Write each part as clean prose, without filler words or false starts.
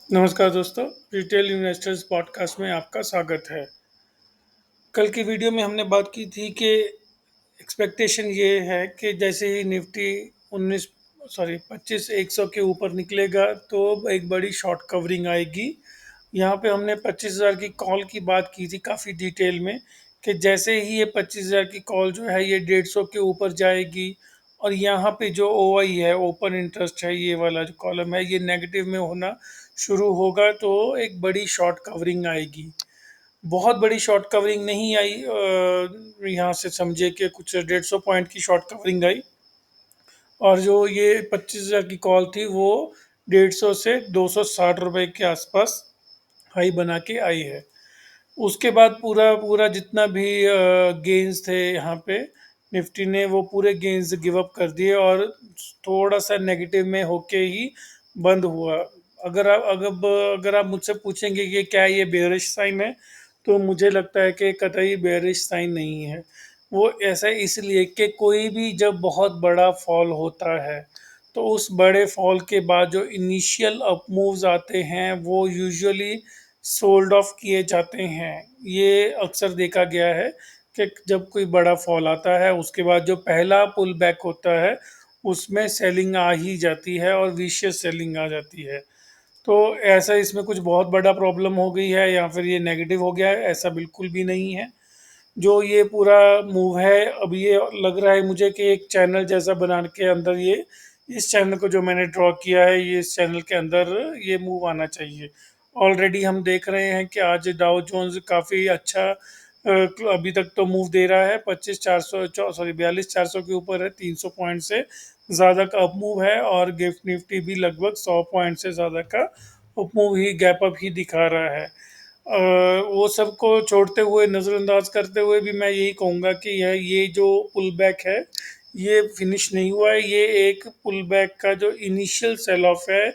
नमस्कार दोस्तों, retail investors podcast में आपका स्वागत है। कल की वीडियो में हमने बात की थी कि एक्सपेक्टेशन ये है कि जैसे ही निफ्टी 19 सॉरी 25 100 के ऊपर निकलेगा तो एक बड़ी शॉर्ट कवरिंग आएगी। यहाँ पे हमने 25,000 की कॉल की बात की थी काफ़ी डिटेल में कि जैसे ही ये 25,000 की कॉल जो है ये 150 के ऊपर जाएगी और यहाँ पे जो ओ आई है, ओपन इंटरेस्ट है, ये वाला जो कॉलम है ये नेगेटिव में होना शुरू होगा तो एक बड़ी शॉर्ट कवरिंग आएगी। बहुत बड़ी शॉर्ट कवरिंग नहीं आई, यहाँ से समझे कि कुछ 150 पॉइंट की शॉर्ट कवरिंग आई और जो ये 25,000 की कॉल थी वो 150 से 260 रुपए के आसपास हाई बना के आई है। उसके बाद पूरा पूरा जितना भी गेन्स थे यहाँ पे निफ्टी ने वो पूरे गेन्स गिव अप कर दिए और थोड़ा सा नेगेटिव में होके ही बंद हुआ। अगर आप मुझसे पूछेंगे कि क्या ये बेयरिश साइन है तो मुझे लगता है कि कतई बेयरिश साइन नहीं है। वो ऐसा इसलिए कि कोई भी जब बहुत बड़ा फॉल होता है तो उस बड़े फॉल के बाद जो इनिशियल अप मूव्स आते हैं वो यूजुअली सोल्ड ऑफ किए जाते हैं। ये अक्सर देखा गया है कि जब कोई बड़ा फॉल आता है उसके बाद जो पहला पुल बैक होता है उसमें सेलिंग आ ही जाती है और विशियस सेलिंग आ जाती है। तो ऐसा इसमें कुछ बहुत बड़ा प्रॉब्लम हो गई है या फिर ये नेगेटिव हो गया है, ऐसा बिल्कुल भी नहीं है। जो ये पूरा मूव है अब ये लग रहा है मुझे कि एक चैनल जैसा बना के अंदर ये इस चैनल को जो मैंने ड्रॉ किया है ये इस चैनल के अंदर ये मूव आना चाहिए। ऑलरेडी हम देख रहे हैं कि आज डाउ जोन्स काफ़ी अच्छा अभी तक तो मूव दे रहा है 42 400 के ऊपर है, 300 पॉइंट से ज़्यादा का अप मूव है और गिफ्ट निफ्टी भी लगभग 100 पॉइंट से ज़्यादा का अप मूव ही गैप अप ही दिखा रहा है। वो सबको छोड़ते हुए नज़रअंदाज करते हुए भी मैं यही कहूँगा कि ये जो पुल बैक है ये फिनिश नहीं हुआ है। ये एक पुल बैक का जो इनिशियल सेल ऑफ है,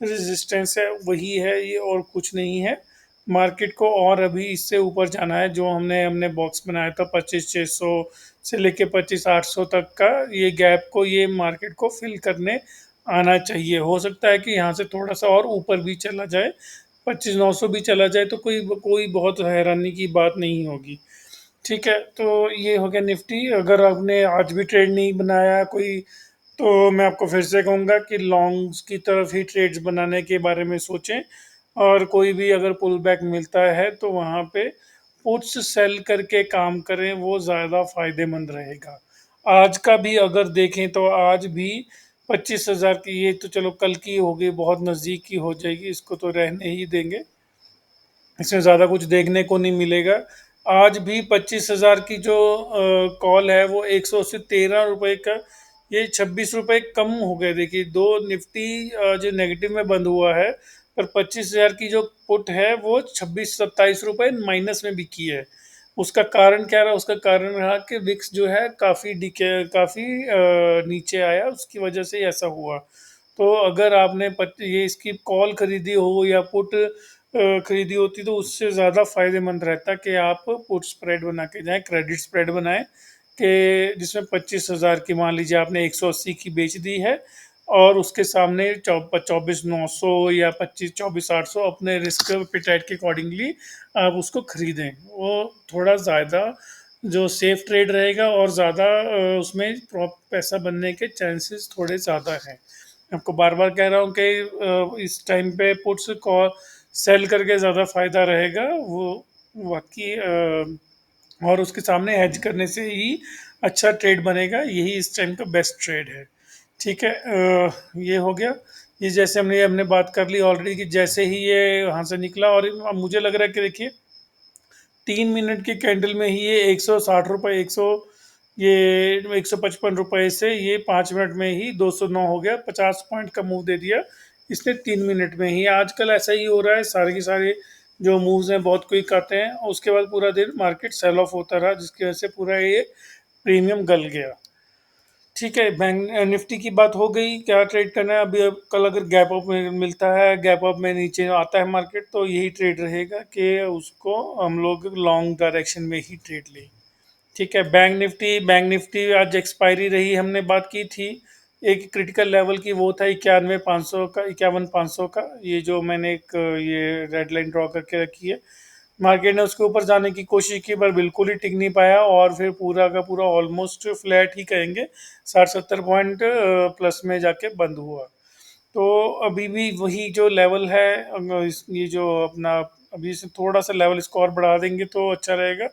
रेजिस्टेंस है, वही है ये और कुछ नहीं है। मार्केट को और अभी इससे ऊपर जाना है। जो हमने हमने बॉक्स बनाया था 25,600 से लेके 25,800 तक का ये गैप को ये मार्केट को फिल करने आना चाहिए। हो सकता है कि यहाँ से थोड़ा सा और ऊपर भी चला जाए, 25,900 भी चला जाए तो कोई कोई बहुत हैरानी की बात नहीं होगी। ठीक है, तो ये हो गया निफ्टी। अगर आपने आज भी ट्रेड नहीं बनाया कोई तो मैं आपको फिर से कहूँगा कि लॉन्ग्स की तरफ ही ट्रेड्स बनाने के बारे में सोचें और कोई भी अगर पुल बैक मिलता है तो वहाँ पे पुट्स सेल करके काम करें, वो ज़्यादा फायदेमंद रहेगा। आज का भी अगर देखें तो आज भी 25,000 की, ये तो चलो कल की हो गई, बहुत नज़दीक की हो जाएगी, इसको तो रहने ही देंगे, इसमें ज़्यादा कुछ देखने को नहीं मिलेगा। आज भी 25,000 की जो कॉल है वो 113 रुपये का, ये 26 रुपये कम हो गए। देखिए दो निफ्टी जो नेगेटिव में बंद हुआ है पर 25,000 की जो पुट है वो 26-27 रुपये माइनस में बिकी है। उसका कारण क्या रहा? उसका कारण रहा कि विक्स जो है काफ़ी नीचे आया, उसकी वजह से ऐसा हुआ। तो अगर आपने ये इसकी कॉल खरीदी हो या पुट खरीदी होती तो उससे ज़्यादा फायदेमंद रहता कि आप पुट स्प्रेड बना के जाएं, क्रेडिट स्प्रेड बनाएं कि जिसमें 25,000 की मान लीजिए आपने 180 की बेच दी है और उसके सामने 24,900 या 24,800 अपने रिस्क एपेटाइट के अकॉर्डिंगली आप उसको खरीदें। वो थोड़ा ज़्यादा जो सेफ ट्रेड रहेगा और ज़्यादा उसमें पैसा बनने के चांसेस थोड़े ज़्यादा हैं। आपको बार बार कह रहा हूँ कि इस टाइम पे पुट्स को सेल करके ज़्यादा फायदा रहेगा वो बाकी, और उसके सामने हेज करने से ही अच्छा ट्रेड बनेगा, यही इस टाइम का बेस्ट ट्रेड है। ठीक है, ये हो गया। ये जैसे हमने बात कर ली ऑलरेडी कि जैसे ही ये वहाँ से निकला और अब मुझे लग रहा है कि देखिए 3 मिनट के कैंडल में ही ये 160 रुपये, 155 रुपये से ये 5 मिनट में ही 209 हो गया, 50 पॉइंट का मूव दे दिया इसने 3 मिनट में ही। आजकल ऐसा ही हो रहा है, सारे के सारे जो मूव्स हैं बहुत क्विक आते हैं और उसके बाद पूरा दिन मार्केट सेल ऑफ होता रहा जिसकी वजह से पूरा ये प्रीमियम गल गया। ठीक है, बैंक निफ्टी की बात हो गई, क्या ट्रेड करना है अभी। अब कल अगर गैप अप में मिलता है, गैप अप में नीचे आता है मार्केट तो यही ट्रेड रहेगा कि उसको हम लोग लॉन्ग डायरेक्शन में ही ट्रेड लें। ठीक है, बैंक निफ्टी आज एक्सपायरी रही, हमने बात की थी एक क्रिटिकल लेवल की वो था 91,500 का, 51,500 का, ये जो मैंने एक ये रेड लाइन ड्रॉ करके रखी है। मार्केट ने उसके ऊपर जाने की कोशिश की पर बिल्कुल ही टिक नहीं पाया और फिर पूरा का पूरा ऑलमोस्ट फ्लैट ही कहेंगे, 60-70 पॉइंट प्लस में जाके बंद हुआ। तो अभी भी वही जो लेवल है, ये जो अपना अभी से थोड़ा सा लेवल इसको और बढ़ा देंगे तो अच्छा रहेगा।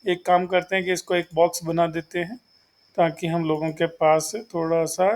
एक काम करते हैं कि इसको एक बॉक्स बना देते हैं ताकि हम लोगों के पास थोड़ा सा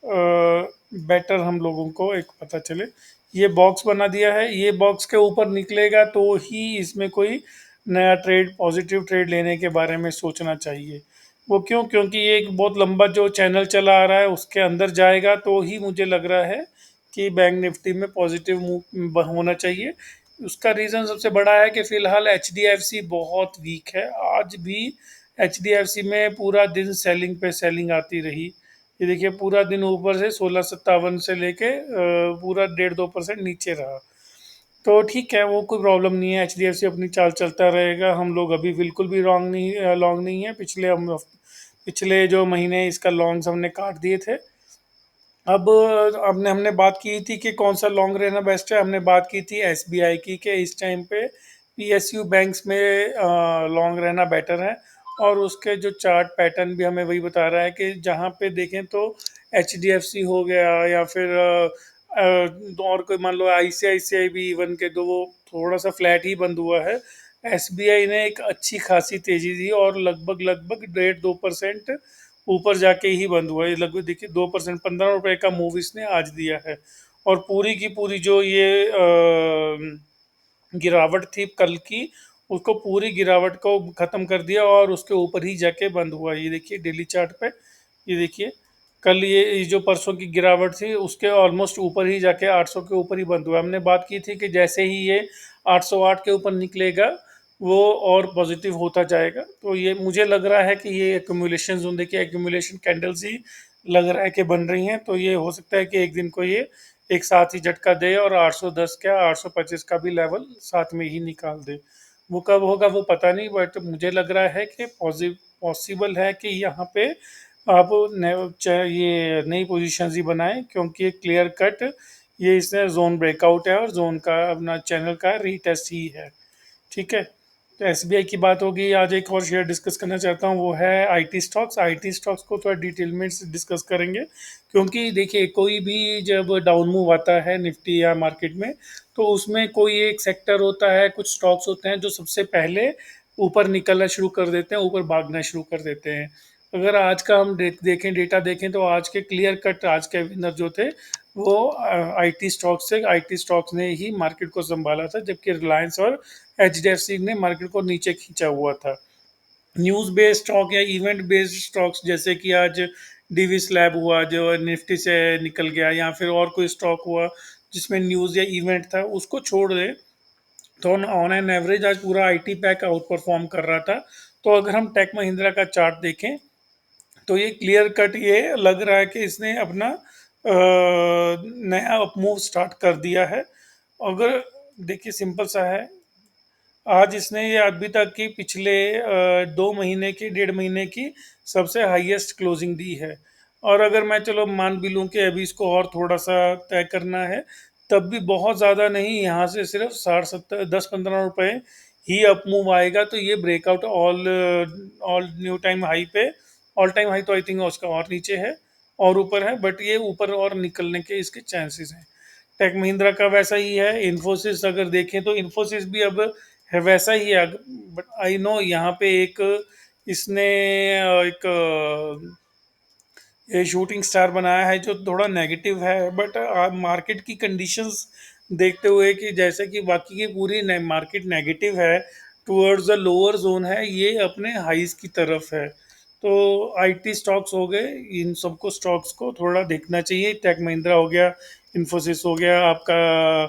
बेटर हम लोगों को एक पता चले। ये बॉक्स बना दिया है, ये बॉक्स के ऊपर निकलेगा तो ही इसमें कोई नया ट्रेड, पॉजिटिव ट्रेड लेने के बारे में सोचना चाहिए। वो क्यों? क्योंकि ये एक बहुत लंबा जो चैनल चला आ रहा है उसके अंदर जाएगा तो ही मुझे लग रहा है कि बैंक निफ्टी में पॉजिटिव मूव होना चाहिए। उसका रीज़न सबसे बड़ा है कि फिलहाल एच डी एफ सी बहुत वीक है। आज भी एच डी एफ सी में पूरा दिन सेलिंग पे सेलिंग आती रही। ये देखिए पूरा दिन ऊपर से 1657 से लेके पूरा 1.5-2% नीचे रहा। तो ठीक है, वो कोई प्रॉब्लम नहीं है, एच डी एफ सी अपनी चाल चलता रहेगा। हम लोग अभी बिल्कुल भी लॉन्ग नहीं है। पिछले जो महीने इसका लॉन्ग्स हमने काट दिए थे। अब हमने हमने बात की थी कि कौन सा लॉन्ग रहना बेस्ट है। हमने बात की थी एसबीआई की कि इस टाइम पे पीएसयू बैंक्स में लॉन्ग रहना बेटर है। और उसके जो चार्ट पैटर्न भी हमें वही बता रहा है कि जहाँ पे देखें तो एच डी एफ सी हो गया या फिर और कोई मान लो आईसीआईसीआई भी इवन के, तो वो थोड़ा सा फ्लैट ही बंद हुआ है। एसबीआई ने एक अच्छी खासी तेजी दी और लगभग लगभग 1.5-2% ऊपर जाके ही बंद हुआ। ये लगभग देखिए 2%, 15 रुपए का मूव इसने आज दिया है। और पूरी की पूरी जो ये गिरावट थी कल की, उसको पूरी गिरावट को खत्म कर दिया और उसके ऊपर ही जाके बंद हुआ। ये देखिए डेली चार्ट पे, ये देखिए कल ये जो परसों की गिरावट थी उसके ऑलमोस्ट ऊपर ही जाके 800 के ऊपर ही बंद हुआ। हमने बात की थी कि जैसे ही ये 808 के ऊपर निकलेगा वो और पॉजिटिव होता जाएगा। तो ये मुझे लग रहा है कि ये एक्यूमुलेशन जोन, देखिए एक्यूमुलेशन कैंडल्स ही लग रहा है कि बन रही हैं। तो ये हो सकता है कि एक दिन को ये एक साथ ही झटका दे और 810 क्या 825 का भी लेवल साथ में ही निकाल दे। वो कब होगा वो पता नहीं, बट मुझे लग रहा है कि पॉसिबल है कि यहाँ पे आप ये नई पोजीशंस ही बनाएं, क्योंकि ये क्लियर कट ये इसने जोन ब्रेकआउट है और जोन का अपना चैनल का रीटेस्ट ही है। ठीक है, तो एसबीआई की बात होगी। आज एक और शेयर डिस्कस करना चाहता हूँ, वो है आईटी स्टॉक्स। आईटी स्टॉक्स को थोड़ा डिटेल में डिस्कस करेंगे, क्योंकि देखिए कोई भी जब डाउन मूव आता है निफ्टी या मार्केट में, तो उसमें कोई एक सेक्टर होता है, कुछ स्टॉक्स होते हैं जो सबसे पहले ऊपर निकलना शुरू कर देते हैं, ऊपर भागना शुरू कर देते हैं। अगर आज का हम देखें, डेटा देखें, तो आज के क्लियर कट आज के विनर जो थे वो आईटी स्टॉक्स से, आईटी स्टॉक्स ने ही मार्केट को संभाला था, जबकि रिलायंस और एचडीएफसी ने मार्केट को नीचे खींचा हुआ था। न्यूज़ बेस्ड स्टॉक या इवेंट बेस्ड स्टॉक्स जैसे कि आज डीवी स्लैब हुआ जो निफ्टी से निकल गया, या फिर और कोई स्टॉक हुआ जिसमें न्यूज़ या इवेंट था, उसको छोड़ दे तो ऑन एन एवरेज आज पूरा आईटी पैक आउट परफॉर्म कर रहा था। तो अगर हम टेक महिंद्रा का चार्ट देखें तो ये क्लियर कट ये लग रहा है कि इसने अपना नया अपमूव स्टार्ट कर दिया है। अगर देखिए सिंपल सा है, आज इसने ये अभी तक की पिछले 2 महीने की, 1.5 महीने की सबसे हाईएस्ट क्लोजिंग दी है। और अगर मैं चलो मान भी लूँ कि अभी इसको और थोड़ा सा तय करना है, तब भी बहुत ज़्यादा नहीं, यहाँ से सिर्फ 60-70, 10-15 रुपए ही अप मूव आएगा तो ये breakout all all new time high पे, ऑल टाइम हाई तो आई थिंक उसका और नीचे है और ऊपर है, बट ये ऊपर और निकलने के इसके चांसेस हैं। टेक महिंद्रा का वैसा ही है। इन्फोसिस अगर देखें तो इन्फोसिस भी अब है वैसा ही है, बट आई नो यहाँ पे एक इसने एक ये शूटिंग स्टार बनाया है जो थोड़ा नेगेटिव है, बट मार्केट की कंडीशंस देखते हुए कि जैसे कि बाकी की पूरी मार्केट नेगेटिव है, टुवर्ड्स द लोअर जोन है, ये अपने हाईज की तरफ है। तो आईटी स्टॉक्स हो गए, इन सबको स्टॉक्स को थोड़ा देखना चाहिए। टेक महिंद्रा हो गया, इन्फोसिस हो गया आपका,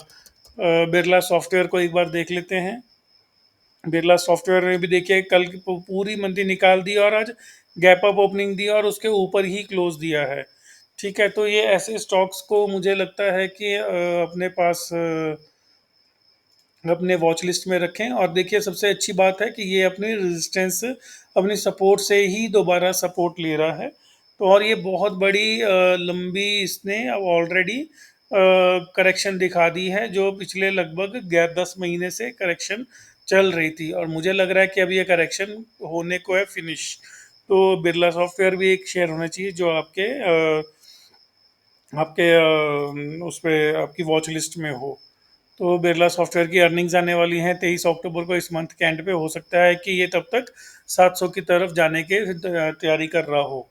बिरला सॉफ्टवेयर को एक बार देख लेते हैं। बिरला सॉफ्टवेयर ने भी देखिए कल की पूरी मंदी निकाल दी और आज गैप अप ओपनिंग दी और उसके ऊपर ही क्लोज दिया है। ठीक है, तो ये ऐसे स्टॉक्स को मुझे लगता है कि अपने पास अपने वॉच लिस्ट में रखें। और देखिए सबसे अच्छी बात है कि ये अपनी रेजिस्टेंस, अपनी सपोर्ट से ही दोबारा सपोर्ट ले रहा है। तो और ये बहुत बड़ी लंबी इसने अब ऑलरेडी करेक्शन दिखा दी है, जो पिछले लगभग 10 महीने से करेक्शन चल रही थी, और मुझे लग रहा है कि अब ये करेक्शन होने को है फिनिश। तो बिरला सॉफ्टवेयर भी एक शेयर होना चाहिए जो आपके उस पे आपकी वॉच लिस्ट में हो। तो बिरला सॉफ्टवेयर की अर्निंग्स आने वाली हैं 23 अक्टूबर को, इस मंथ के एंड पे। हो सकता है कि ये तब तक 700 की तरफ जाने के तैयारी कर रहा हो।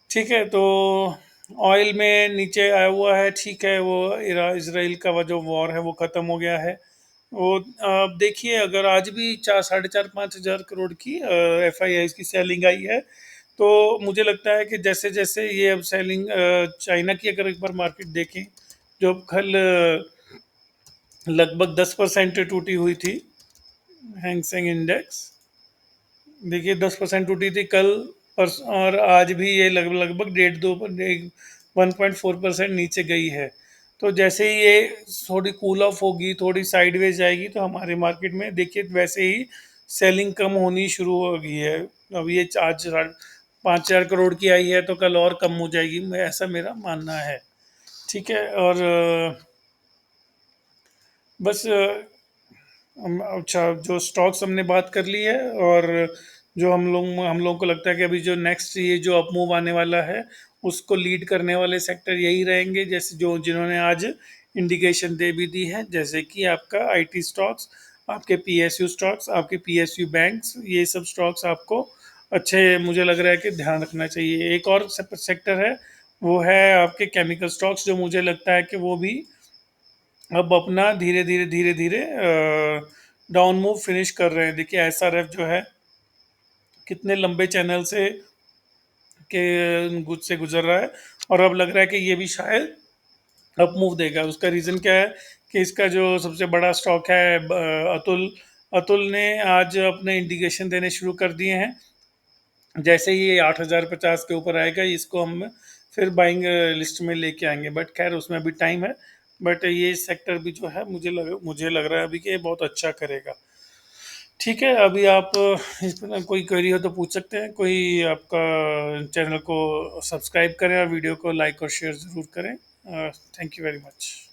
ठीक है, तो ऑयल में नीचे आया हुआ है, ठीक है। वो इसराइल का वो जो वॉर है वो ख़त्म हो गया है। वो आप देखिए, अगर आज भी 4, 4.5, 5 हज़ार करोड़ की FIIs की सेलिंग आई है, तो मुझे लगता है कि जैसे जैसे ये अब सेलिंग, चाइना की अगर एक बार मार्केट देखें, जो कल लगभग 10% टूटी हुई थी, हैंगसेंग इंडेक्स, देखिए 10% टूटी थी कल। और आज भी ये लगभग 1.4% नीचे गई है। तो जैसे ही ये थोड़ी कूल ऑफ होगी, थोड़ी साइडवेज जाएगी, तो हमारे मार्केट में देखिए वैसे ही सेलिंग कम होनी शुरू हो गई है। अब ये आज 5,000 करोड़ की आई है, तो कल और कम हो जाएगी, ऐसा मेरा मानना है। ठीक है, और बस अच्छा, जो स्टॉक्स हमने बात कर ली है, और जो हम लोगों को लगता है कि अभी जो नेक्स्ट ये जो अप मूव आने वाला है, उसको लीड करने वाले सेक्टर यही रहेंगे, जैसे जो जिन्होंने आज इंडिकेशन दे भी दी है, जैसे कि आपका IT स्टॉक्स, आपके PSU स्टॉक्स, आपके PSU बैंक्स, ये सब स्टॉक्स आपको अच्छे, मुझे लग रहा है कि ध्यान रखना चाहिए। एक और सेक्टर है, वो है आपके केमिकल स्टॉक्स, जो मुझे लगता है कि वो भी अब अपना धीरे धीरे डाउन मूव फिनिश कर रहे हैं। देखिए SRF जो है, कितने लंबे चैनल से गुजर रहा है, और अब लग रहा है कि ये भी शायद अप मूव देगा। उसका रीज़न क्या है कि इसका जो सबसे बड़ा स्टॉक है, अतुल, अतुल ने आज अपने इंडिकेशन देने शुरू कर दिए हैं। जैसे ही ये 8,050 के ऊपर आएगा, इसको हम फिर बाइंग लिस्ट में लेके आएंगे, बट खैर उसमें अभी टाइम है। बट ये सेक्टर भी जो है, मुझे लग रहा है अभी कि ये बहुत अच्छा करेगा। ठीक है, अभी आप इस पर कोई क्वेरी हो तो पूछ सकते हैं। कोई आपका चैनल को सब्सक्राइब करें और वीडियो को लाइक और शेयर ज़रूर करें। Thank you very much.